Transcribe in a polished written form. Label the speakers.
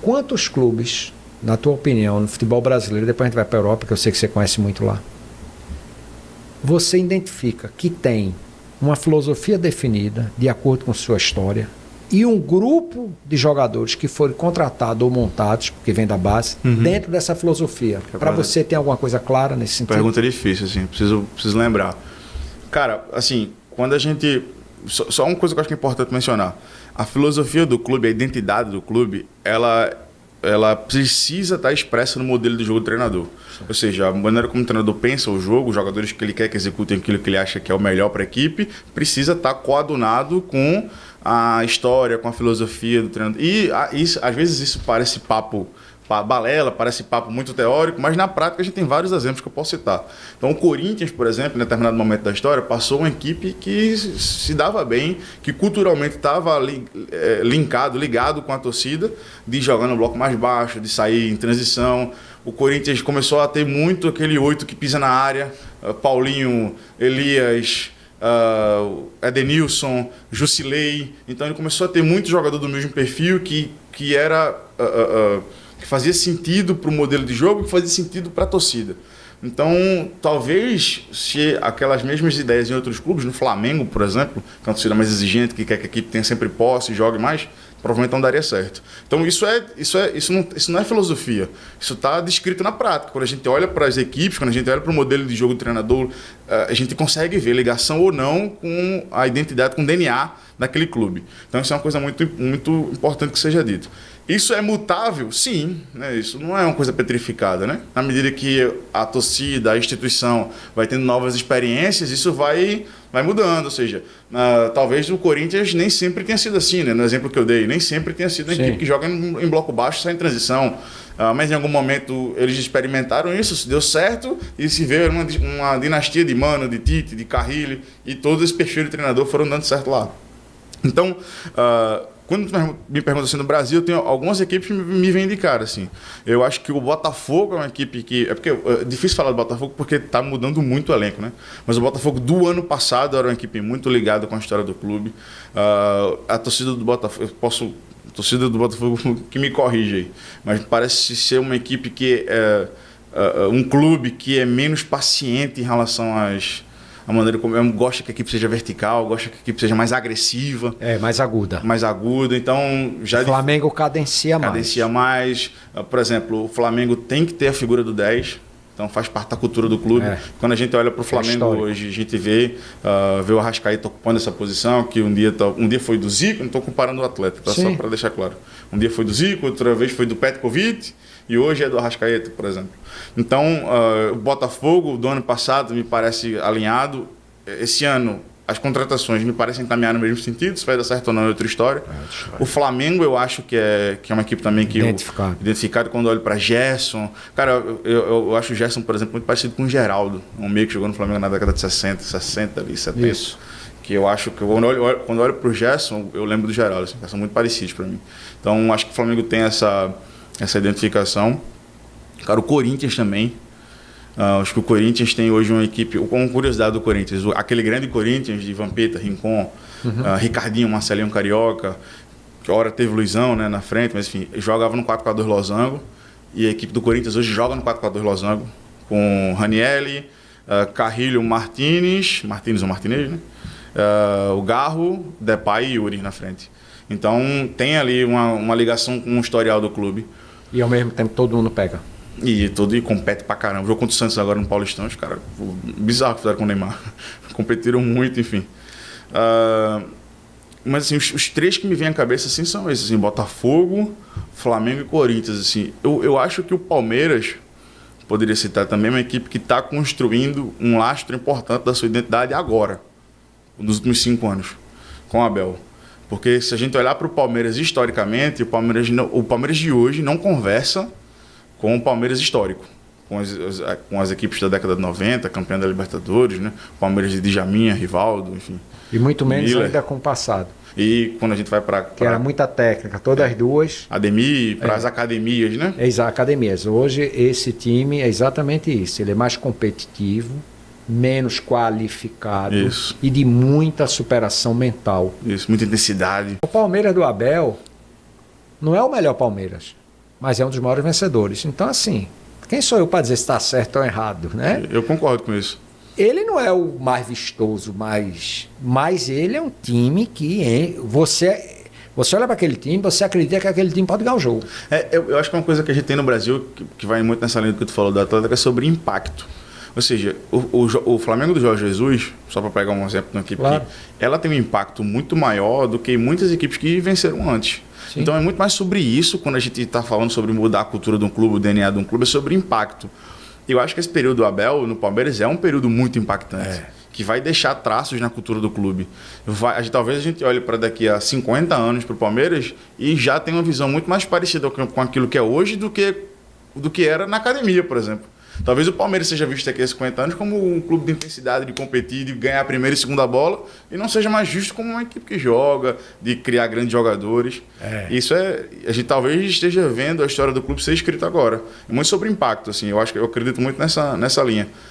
Speaker 1: Quantos clubes, na tua opinião, no futebol brasileiro, depois a gente vai para a Europa, que eu sei que você conhece muito lá, você identifica que tem uma filosofia definida, de acordo com sua história, e um grupo de jogadores que foram contratados ou montados, que vem da base, dentro dessa filosofia? Para você ter alguma coisa clara nesse sentido?
Speaker 2: Pergunta difícil, assim, preciso lembrar. Cara, assim, quando a gente... Só uma coisa que eu acho que é importante mencionar. A filosofia do clube, a identidade do clube, ela precisa estar expressa no modelo de jogo do treinador. Sim. Ou seja, a maneira como o treinador pensa o jogo, os jogadores que ele quer que executem aquilo que ele acha que é o melhor para a equipe, precisa estar coadunado com a história, com a filosofia do treinador. E às vezes isso parece papo balela, parece papo muito teórico, mas na prática a gente tem vários exemplos que eu posso citar. Então o Corinthians, por exemplo, em determinado momento da história, passou uma equipe que se dava bem, que culturalmente estava ligado com a torcida, de jogar no bloco mais baixo, de sair em transição. O Corinthians começou a ter muito aquele 8 que pisa na área, Paulinho, Elias, Edenilson, Jusilei. Então ele começou a ter muito jogador do mesmo perfil que era... que fazia sentido para o modelo de jogo, que fazia sentido para a torcida. Então, talvez, se aquelas mesmas ideias em outros clubes, no Flamengo, por exemplo, que é uma torcida mais exigente, que quer que a equipe tenha sempre posse, jogue mais, provavelmente não daria certo. Então, isso não é filosofia. Isso está descrito na prática. Quando a gente olha para as equipes, quando a gente olha para o modelo de jogo do treinador, a gente consegue ver ligação ou não com a identidade, com o DNA daquele clube. Então, isso é uma coisa muito, muito importante que seja dito. Isso é mutável? Sim, né? Isso não é uma coisa petrificada, né? Na medida que a torcida, a instituição vai tendo novas experiências, isso vai mudando. Ou seja, talvez o Corinthians nem sempre tenha sido assim, né? No exemplo que eu dei, nem sempre tenha sido a equipe que joga em bloco baixo e sai em transição. Mas em algum momento eles experimentaram isso, se deu certo, e se veio uma dinastia de Mano, de Tite, de Carrilho, e todos esses perfis de treinador foram dando certo lá. Então... quando me pergunta assim, no Brasil, eu tenho algumas equipes que me vêm de cara, assim. Eu acho que o Botafogo é uma equipe que... É porque é difícil falar do Botafogo porque está mudando muito o elenco, né? Mas o Botafogo do ano passado era uma equipe muito ligada com a história do clube. A torcida do Botafogo... torcida do Botafogo que me corrige aí. Mas parece ser uma equipe que um clube que é menos paciente em relação a maneira como eu gosto que a equipe seja vertical, gosto que a equipe seja mais agressiva.
Speaker 1: Mais aguda.
Speaker 2: Mais aguda. Então, já...
Speaker 1: O Flamengo cadencia mais.
Speaker 2: Cadencia mais. Por exemplo, o Flamengo tem que ter a figura do 10. Então, faz parte da cultura do clube. Quando a gente olha para o Flamengo hoje, a gente vê o Arrascaeta ocupando essa posição, que um dia foi do Zico, não estou comparando o atleta, tá? Só para deixar claro. Um dia foi do Zico, outra vez foi do Petkovic, e hoje é do Arrascaeta, por exemplo. Então, o Botafogo do ano passado me parece alinhado. Esse ano, as contratações me parecem caminhar no mesmo sentido. Se vai dar certo ou não é outra história. O Flamengo, eu acho que é uma equipe também que... Identificado quando eu olho para Gerson. Cara, eu acho o Gerson, por exemplo, muito parecido com o Geraldo. Um meio que jogou no Flamengo na década de 60 ali, 70. Isso. Que eu acho que quando eu olho para o Gerson, eu lembro do Geraldo. Assim, são muito parecidos para mim. Então, acho que o Flamengo tem essa identificação. Cara, o Corinthians também. Acho que o Corinthians tem hoje uma equipe... Com curiosidade do Corinthians, aquele grande Corinthians de Vampeta, Rincon, Ricardinho, Marcelinho Carioca, que hora teve Luizão, né, na frente, mas enfim, jogava no 4-4-2 losango. E a equipe do Corinthians hoje joga no 4-4-2 losango, com Ranieri, Carrilho, Martinez ou Martinez, né? O Garro, Depay e Yuri na frente. Então tem ali uma ligação com o historial do clube.
Speaker 1: E ao mesmo tempo todo mundo pega.
Speaker 2: E compete pra caramba. Jogo contra o Santos agora no Paulistão, os caras, bizarro que fizeram com o Neymar. Competiram muito, enfim. Mas assim, os três que me vêm à cabeça assim, são esses, assim, Botafogo, Flamengo e Corinthians. Assim. Eu acho que o Palmeiras, poderia citar também, é uma equipe que está construindo um lastro importante da sua identidade agora, nos últimos 5 anos, com o Abel. Porque se a gente olhar para o Palmeiras historicamente, o Palmeiras de hoje não conversa com o Palmeiras histórico, com as equipes da década de 90, campeão da Libertadores, né? Palmeiras de Djaminha, Rivaldo, enfim.
Speaker 1: E muito menos Miller, ainda com o passado.
Speaker 2: E quando a gente vai para...
Speaker 1: Que era muita técnica, todas as duas.
Speaker 2: Ademir, para as academias, né?
Speaker 1: Academias. Hoje esse time é exatamente isso. Ele é mais competitivo, menos qualificado e de muita superação mental.
Speaker 2: Isso, muita intensidade.
Speaker 1: O Palmeiras do Abel não é o melhor Palmeiras. mas é um dos maiores vencedores. Então, assim, quem sou eu para dizer se está certo ou errado, né?
Speaker 2: Eu concordo com isso.
Speaker 1: Ele não é o mais vistoso, mas ele é um time que você olha para aquele time, você acredita que aquele time pode ganhar o jogo.
Speaker 2: Eu acho que é uma coisa que a gente tem no Brasil, que vai muito nessa linha do que tu falou do Atlético, é sobre impacto. Ou seja, o Flamengo do Jorge Jesus, só para pegar um exemplo de uma equipe,
Speaker 1: Claro.
Speaker 2: ela tem um impacto muito maior do que muitas equipes que venceram antes.
Speaker 1: Sim.
Speaker 2: Então é muito mais sobre isso, quando a gente está falando sobre mudar a cultura de um clube, o DNA de um clube, é sobre impacto. Eu acho que esse período do Abel no Palmeiras é um período muito impactante, que vai deixar traços na cultura do clube. Talvez a gente olhe para daqui a 50 anos para o Palmeiras e já tenha uma visão muito mais parecida com aquilo que é hoje do que era na academia, por exemplo. Talvez o Palmeiras seja visto daqui a 50 anos como um clube de intensidade, de competir, de ganhar a primeira e segunda bola, e não seja mais justo como uma equipe que joga, de criar grandes jogadores. Isso a gente talvez esteja vendo a história do clube ser escrita agora. É muito sobre impacto, assim. Eu acredito muito nessa linha.